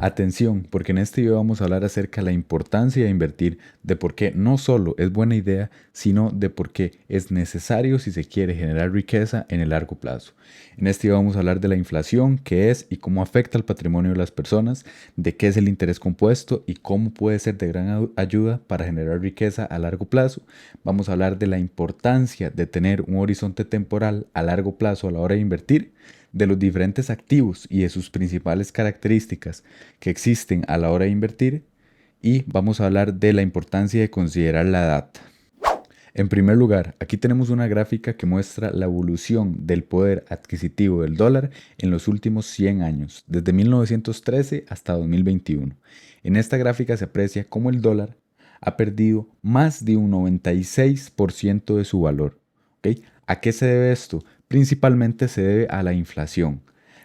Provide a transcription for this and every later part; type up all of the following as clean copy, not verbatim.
Atención, porque en este video vamos a hablar acerca de la importancia de invertir, de por qué no solo es buena idea, sino de por qué es necesario si se quiere generar riqueza en el largo plazo. En este video vamos a hablar de la inflación, qué es y cómo afecta al patrimonio de las personas, de qué es el interés compuesto y cómo puede ser de gran ayuda para generar riqueza a largo plazo. Vamos a hablar de la importancia de tener un horizonte temporal a largo plazo a la hora de invertir, de los diferentes activos y de sus principales características que existen a la hora de invertir, y vamos a hablar de la importancia de considerar la edad. En primer lugar, aquí tenemos una gráfica que muestra la evolución del poder adquisitivo del dólar en los últimos 100 años, desde 1913 hasta 2021. En esta gráfica se aprecia cómo el dólar ha perdido más de un 96% de su valor. ¿Okay? ¿A qué se debe esto? Principalmente se debe a la inflación.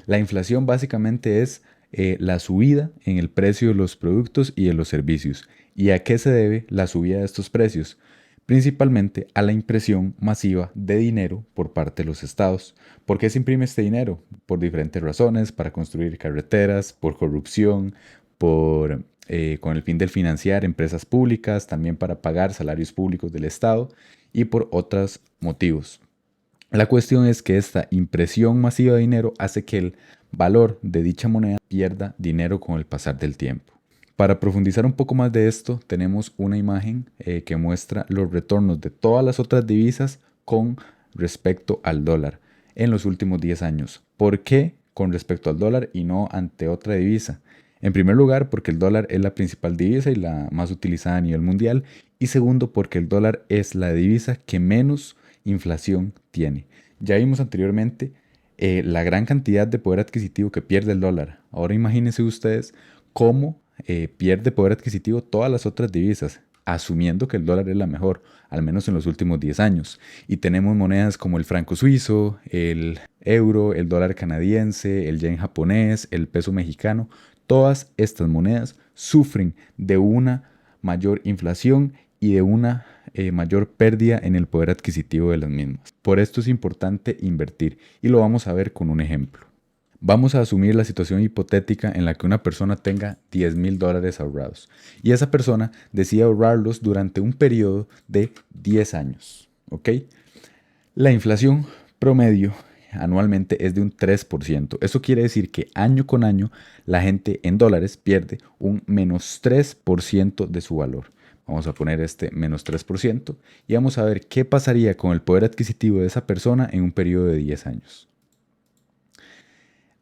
La inflación básicamente es la subida en el precio de los productos y de los servicios. ¿Y a qué se debe la subida de estos precios? Principalmente a la impresión masiva de dinero por parte de los estados. ¿Por qué se imprime este dinero? Por diferentes razones, para construir carreteras, por corrupción, con el fin de financiar empresas públicas, también para pagar salarios públicos del estado y por otros motivos. La cuestión es que esta impresión masiva de dinero hace que el valor de dicha moneda pierda dinero con el pasar del tiempo. Para profundizar un poco más de esto, tenemos una imagen que muestra los retornos de todas las otras divisas con respecto al dólar en los últimos 10 años. ¿Por qué con respecto al dólar y no ante otra divisa? En primer lugar, porque el dólar es la principal divisa y la más utilizada a nivel mundial. Y segundo, porque el dólar es la divisa que menos inflación tiene. Ya vimos anteriormente la gran cantidad de poder adquisitivo que pierde el dólar. Ahora imagínense ustedes cómo pierde poder adquisitivo todas las otras divisas, asumiendo que el dólar es la mejor, al menos en los últimos 10 años. Y tenemos monedas como el franco suizo, el euro, el dólar canadiense, el yen japonés, el peso mexicano. Todas estas monedas sufren de una mayor inflación y de una mayor pérdida en el poder adquisitivo de las mismas. Por esto es importante invertir y lo vamos a ver con un ejemplo. Vamos a asumir la situación hipotética en la que una persona tenga $10,000 ahorrados y esa persona decide ahorrarlos durante un periodo de 10 años. ¿Ok? La inflación promedio anualmente es de un 3%. Eso quiere decir que año con año la gente en dólares pierde un menos 3% de su valor. Vamos a poner este menos 3% y vamos a ver qué pasaría con el poder adquisitivo de esa persona en un periodo de 10 años.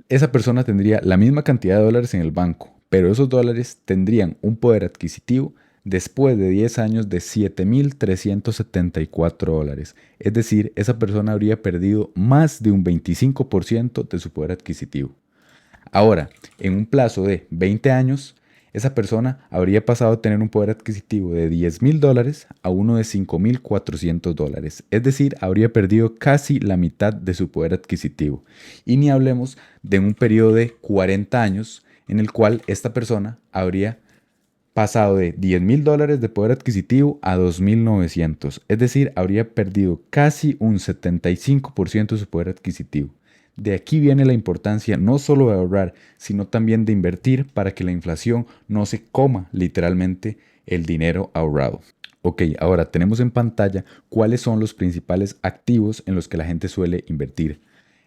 Esa persona tendría la misma cantidad de dólares en el banco, pero esos dólares tendrían un poder adquisitivo después de 10 años de $7,374. Es decir, esa persona habría perdido más de un 25% de su poder adquisitivo. Ahora, en un plazo de 20 años, esa persona habría pasado a tener un poder adquisitivo de $10,000 a uno de $5,400. Es decir, habría perdido casi la mitad de su poder adquisitivo. Y ni hablemos de un periodo de 40 años en el cual esta persona habría pasado de $10,000 de poder adquisitivo a 2,900. Es decir, habría perdido casi un 75% de su poder adquisitivo. De aquí viene la importancia no solo de ahorrar, sino también de invertir para que la inflación no se coma literalmente el dinero ahorrado. Ok, ahora tenemos en pantalla cuáles son los principales activos en los que la gente suele invertir.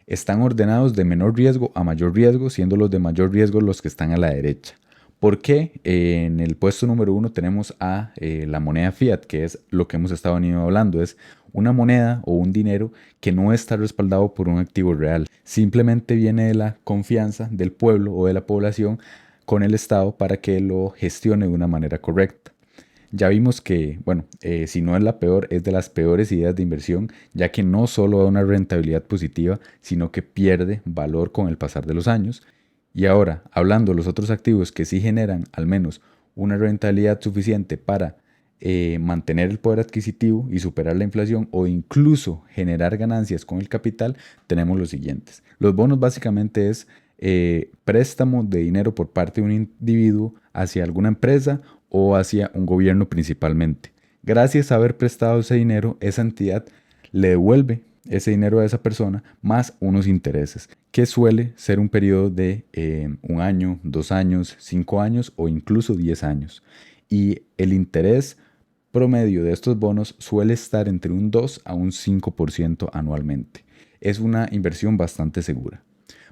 Están ordenados de menor riesgo a mayor riesgo, siendo los de mayor riesgo los que están a la derecha. ¿Por qué? En el puesto número 1 tenemos a la moneda fiat, que es lo que hemos estado hablando. Es una moneda o un dinero que no está respaldado por un activo real. Simplemente viene de la confianza del pueblo o de la población con el Estado para que lo gestione de una manera correcta. Ya vimos que, bueno, si no es la peor, es de las peores ideas de inversión, ya que no solo da una rentabilidad positiva, sino que pierde valor con el pasar de los años. Y ahora, hablando de los otros activos que sí generan al menos una rentabilidad suficiente para mantener el poder adquisitivo y superar la inflación o incluso generar ganancias con el capital, tenemos los siguientes. Los bonos básicamente es préstamo de dinero por parte de un individuo hacia alguna empresa o hacia un gobierno principalmente. Gracias a haber prestado ese dinero, esa entidad le devuelve ese dinero de esa persona, más unos intereses, que suele ser un periodo de 1 año, 2 años, 5 años o incluso 10 años. Y el interés promedio de estos bonos suele estar entre un 2 a un 5% anualmente. Es una inversión bastante segura.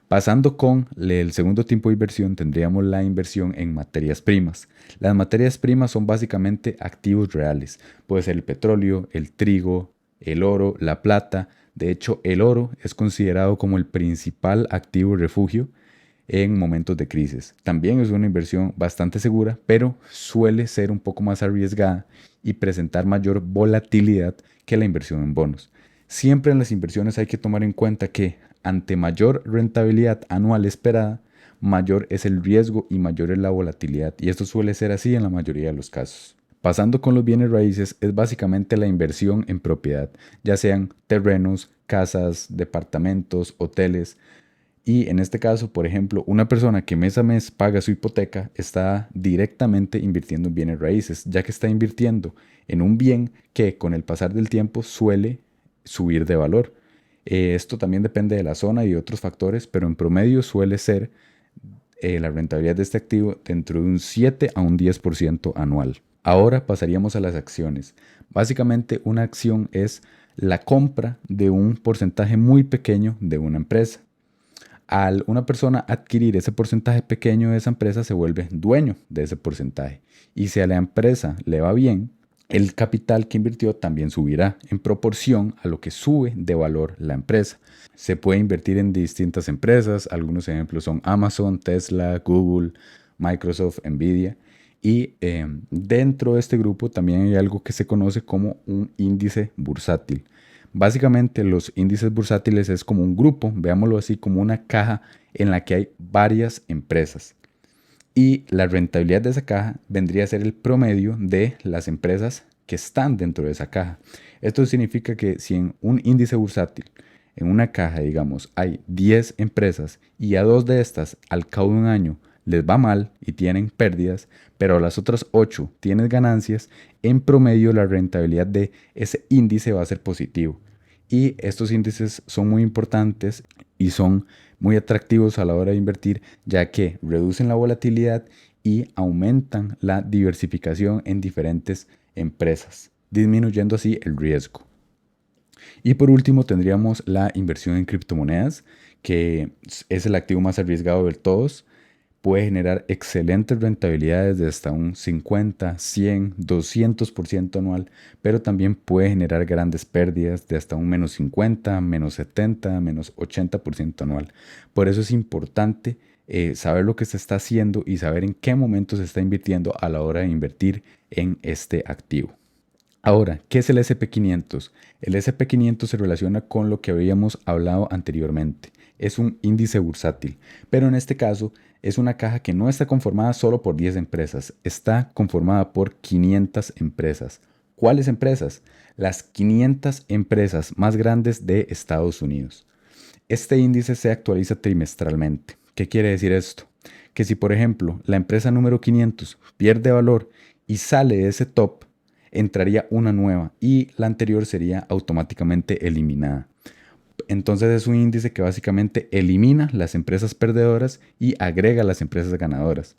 Pasando con el segundo tipo de inversión, tendríamos la inversión en materias primas. Las materias primas son básicamente activos reales. Puede ser el petróleo, el trigo, el oro, la plata. De hecho, el oro es considerado como el principal activo refugio en momentos de crisis. También es una inversión bastante segura, pero suele ser un poco más arriesgada y presentar mayor volatilidad que la inversión en bonos. Siempre en las inversiones hay que tomar en cuenta que ante mayor rentabilidad anual esperada, mayor es el riesgo y mayor es la volatilidad. Y esto suele ser así en la mayoría de los casos. Pasando con los bienes raíces, es básicamente la inversión en propiedad, ya sean terrenos, casas, departamentos, hoteles. Y en este caso, por ejemplo, una persona que mes a mes paga su hipoteca está directamente invirtiendo en bienes raíces, ya que está invirtiendo en un bien que con el pasar del tiempo suele subir de valor. Esto también depende de la zona y de otros factores, pero en promedio suele ser la rentabilidad de este activo dentro de un 7 a un 10% anual. Ahora pasaríamos a las acciones. Básicamente una acción es la compra de un porcentaje muy pequeño de una empresa. Al una persona adquirir ese porcentaje pequeño de esa empresa, se vuelve dueño de ese porcentaje. Y si a la empresa le va bien, el capital que invirtió también subirá en proporción a lo que sube de valor la empresa. Se puede invertir en distintas empresas. Algunos ejemplos son Amazon, Tesla, Google, Microsoft, Nvidia. Y dentro de este grupo también hay algo que se conoce como un índice bursátil. Básicamente los índices bursátiles es como un grupo, veámoslo así, como una caja en la que hay varias empresas. Y la rentabilidad de esa caja vendría a ser el promedio de las empresas que están dentro de esa caja. Esto significa que si en un índice bursátil, en una caja, digamos, hay 10 empresas y a 2 de estas al cabo de un año les va mal y tienen pérdidas, pero a las otras 8 tienen ganancias, en promedio la rentabilidad de ese índice va a ser positivo. Y estos índices son muy importantes y son muy atractivos a la hora de invertir, ya que reducen la volatilidad y aumentan la diversificación en diferentes empresas, disminuyendo así el riesgo. Y por último tendríamos la inversión en criptomonedas, que es el activo más arriesgado de todos. Puede generar excelentes rentabilidades de hasta un 50, 100, 200% anual, pero también puede generar grandes pérdidas de hasta un menos 50, menos 70, menos 80% anual. Por eso es importante saber lo que se está haciendo y saber en qué momento se está invirtiendo a la hora de invertir en este activo. Ahora, ¿qué es el SP500? El SP500 se relaciona con lo que habíamos hablado anteriormente. Es un índice bursátil, pero en este caso es una caja que no está conformada solo por 10 empresas, está conformada por 500 empresas. ¿Cuáles empresas? Las 500 empresas más grandes de Estados Unidos. Este índice se actualiza trimestralmente. ¿Qué quiere decir esto? Que si por ejemplo la empresa número 500 pierde valor y sale de ese top, entraría una nueva y la anterior sería automáticamente eliminada. Entonces es un índice que básicamente elimina las empresas perdedoras y agrega las empresas ganadoras.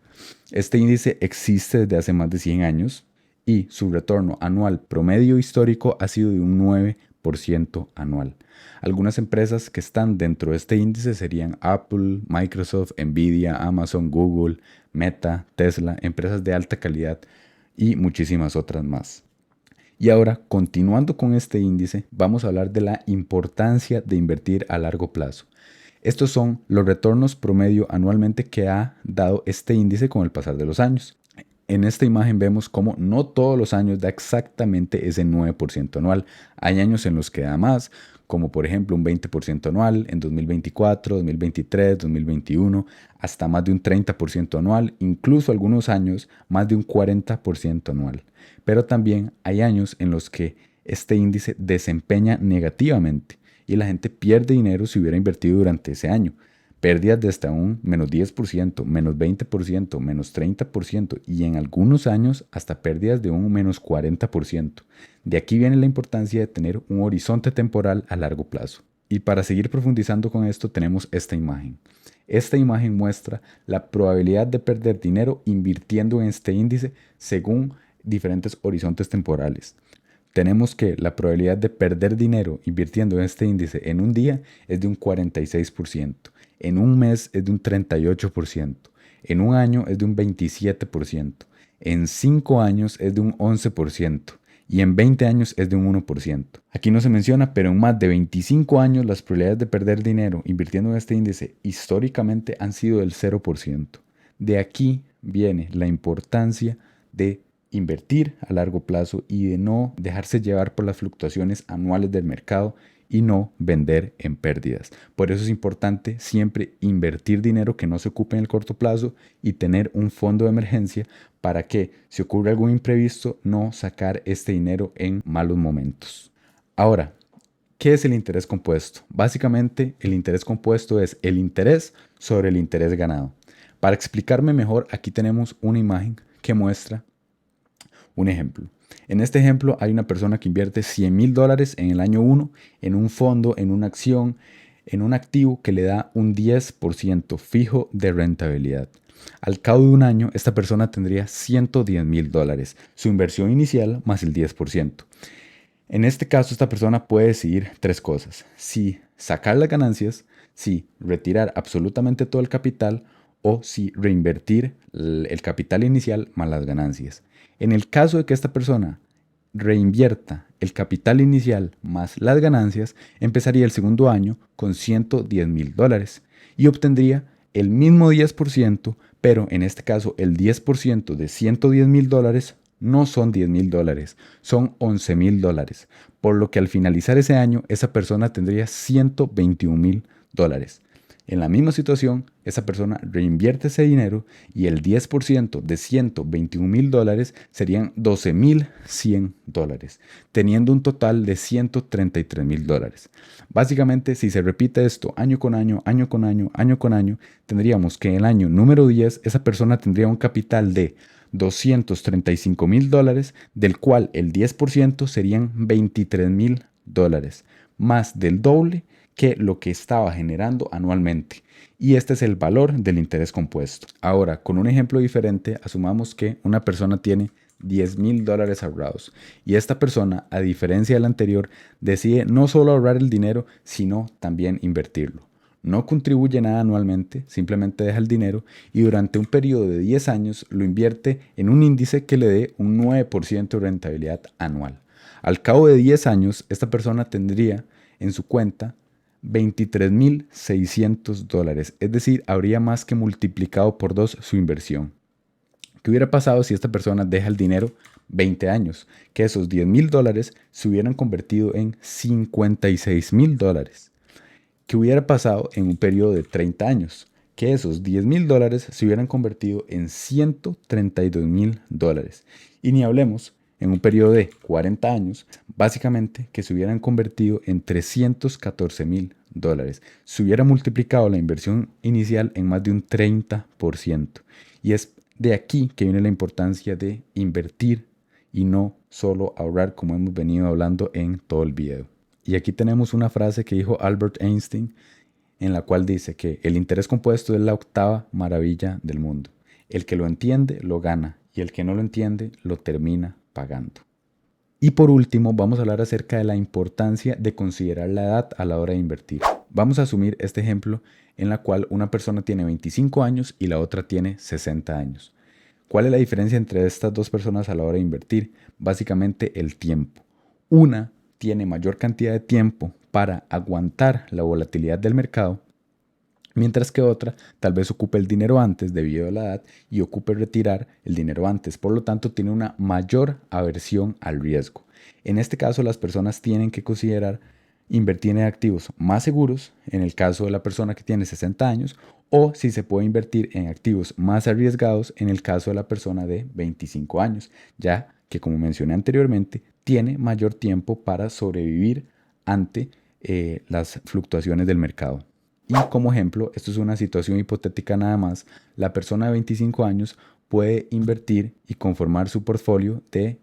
Este índice existe desde hace más de 100 años y su retorno anual promedio histórico ha sido de un 9% anual. Algunas empresas que están dentro de este índice serían Apple, Microsoft, Nvidia, Amazon, Google, Meta, Tesla, empresas de alta calidad y muchísimas otras más. Y ahora, continuando con este índice, vamos a hablar de la importancia de invertir a largo plazo. Estos son los retornos promedio anualmente que ha dado este índice con el pasar de los años. En esta imagen vemos cómo no todos los años da exactamente ese 9% anual. Hay años en los que da más, como por ejemplo un 20% anual en 2024, 2023, 2021, hasta más de un 30% anual, incluso algunos años más de un 40% anual. Pero también hay años en los que este índice desempeña negativamente y la gente pierde dinero si hubiera invertido durante ese año. Pérdidas de hasta un menos 10%, menos 20%, menos 30% y en algunos años hasta pérdidas de un menos 40%. De aquí viene la importancia de tener un horizonte temporal a largo plazo. Y para seguir profundizando con esto tenemos esta imagen. Esta imagen muestra la probabilidad de perder dinero invirtiendo en este índice según diferentes horizontes temporales. Tenemos que la probabilidad de perder dinero invirtiendo en este índice en un día es de un 46%, en un mes es de un 38%, en un año es de un 27%, en 5 años es de un 11% y en 20 años es de un 1%. Aquí no se menciona, pero en más de 25 años las probabilidades de perder dinero invirtiendo en este índice históricamente han sido del 0%. De aquí viene la importancia de invertir a largo plazo y de no dejarse llevar por las fluctuaciones anuales del mercado y no vender en pérdidas. Por eso es importante siempre invertir dinero que no se ocupe en el corto plazo y tener un fondo de emergencia para que, si ocurre algún imprevisto, no sacar este dinero en malos momentos. Ahora, ¿qué es el interés compuesto? Básicamente, el interés compuesto es el interés sobre el interés ganado. Para explicarme mejor, aquí tenemos una imagen que muestra un ejemplo. En este ejemplo hay una persona que invierte $100,000 en el año 1 en un fondo, en una acción, en un activo que le da un 10% fijo de rentabilidad. Al cabo de un año, esta persona tendría $110,000, su inversión inicial más el 10%. En este caso, esta persona puede decidir tres cosas: si sacar las ganancias, si retirar absolutamente todo el capital o si reinvertir el capital inicial más las ganancias. En el caso de que esta persona reinvierta el capital inicial más las ganancias, empezaría el segundo año con $110,000 y obtendría el mismo 10%, pero en este caso el 10% de $110,000 no son $10,000, son $11,000, por lo que al finalizar ese año esa persona tendría $121,000. En la misma situación, esa persona reinvierte ese dinero y el 10% de $121,000 serían $12,100, teniendo un total de $133,000. Básicamente, si se repite esto año con año, año con año, año con año, tendríamos que en el año número 10 esa persona tendría un capital de $235,000, del cual el 10% serían $23,000, más del doble que lo que estaba generando anualmente. Y este es el valor del interés compuesto. Ahora, con un ejemplo diferente, asumamos que una persona tiene $10,000 ahorrados y esta persona, a diferencia del anterior, decide no solo ahorrar el dinero, sino también invertirlo. No contribuye nada anualmente, simplemente deja el dinero y durante un periodo de 10 años lo invierte en un índice que le dé un 9% de rentabilidad anual. Al cabo de 10 años, esta persona tendría en su cuenta $23,600, es decir, habría más que multiplicado por 2 su inversión. ¿Qué hubiera pasado si esta persona deja el dinero 20 años? Que esos $10,000 se hubieran convertido en $56,000. ¿Qué hubiera pasado en un periodo de 30 años? Que esos $10,000 se hubieran convertido en $132,000. Y ni hablemos en un periodo de 40 años, básicamente que se hubieran convertido en $314,000. Se hubiera multiplicado la inversión inicial en más de un 30%. Y es de aquí que viene la importancia de invertir y no solo ahorrar, como hemos venido hablando en todo el video. Y aquí tenemos una frase que dijo Albert Einstein, en la cual dice que el interés compuesto es la octava maravilla del mundo. El que lo entiende lo gana y el que no lo entiende lo termina pagando. Y por último, vamos a hablar acerca de la importancia de considerar la edad a la hora de invertir. Vamos a asumir este ejemplo en la cual una persona tiene 25 años y la otra tiene 60 años. ¿Cuál es la diferencia entre estas dos personas a la hora de invertir? Básicamente el tiempo. Una tiene mayor cantidad de tiempo para aguantar la volatilidad del mercado, mientras que otra tal vez ocupe el dinero antes debido a la edad y ocupe retirar el dinero antes. Por lo tanto, tiene una mayor aversión al riesgo. En este caso, las personas tienen que considerar invertir en activos más seguros, en el caso de la persona que tiene 60 años, o si se puede invertir en activos más arriesgados en el caso de la persona de 25 años, ya que, como mencioné anteriormente, tiene mayor tiempo para sobrevivir ante las fluctuaciones del mercado. Y como ejemplo, esto es una situación hipotética nada más, la persona de 25 años puede invertir y conformar su portfolio de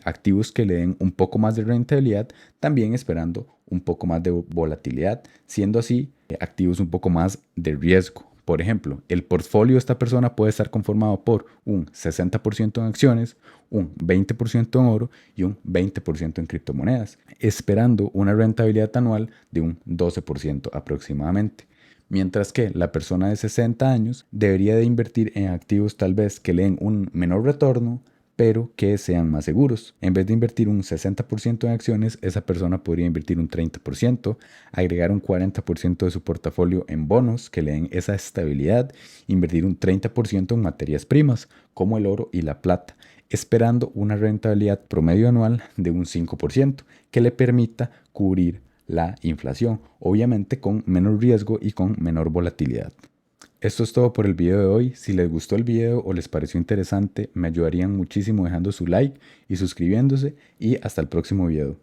activos que le den un poco más de rentabilidad, también esperando un poco más de volatilidad, siendo así activos un poco más de riesgo. Por ejemplo, el portfolio de esta persona puede estar conformado por un 60% en acciones, un 20% en oro y un 20% en criptomonedas, esperando una rentabilidad anual de un 12% aproximadamente. Mientras que la persona de 60 años debería de invertir en activos tal vez que le den un menor retorno, pero que sean más seguros. En vez de invertir un 60% en acciones, esa persona podría invertir un 30%, agregar un 40% de su portafolio en bonos que le den esa estabilidad, invertir un 30% en materias primas como el oro y la plata, esperando una rentabilidad promedio anual de un 5% que le permita cubrir la inflación, obviamente con menos riesgo y con menor volatilidad. Esto es todo por el video de hoy. Si les gustó el video o les pareció interesante, me ayudarían muchísimo dejando su like y suscribiéndose, y hasta el próximo video.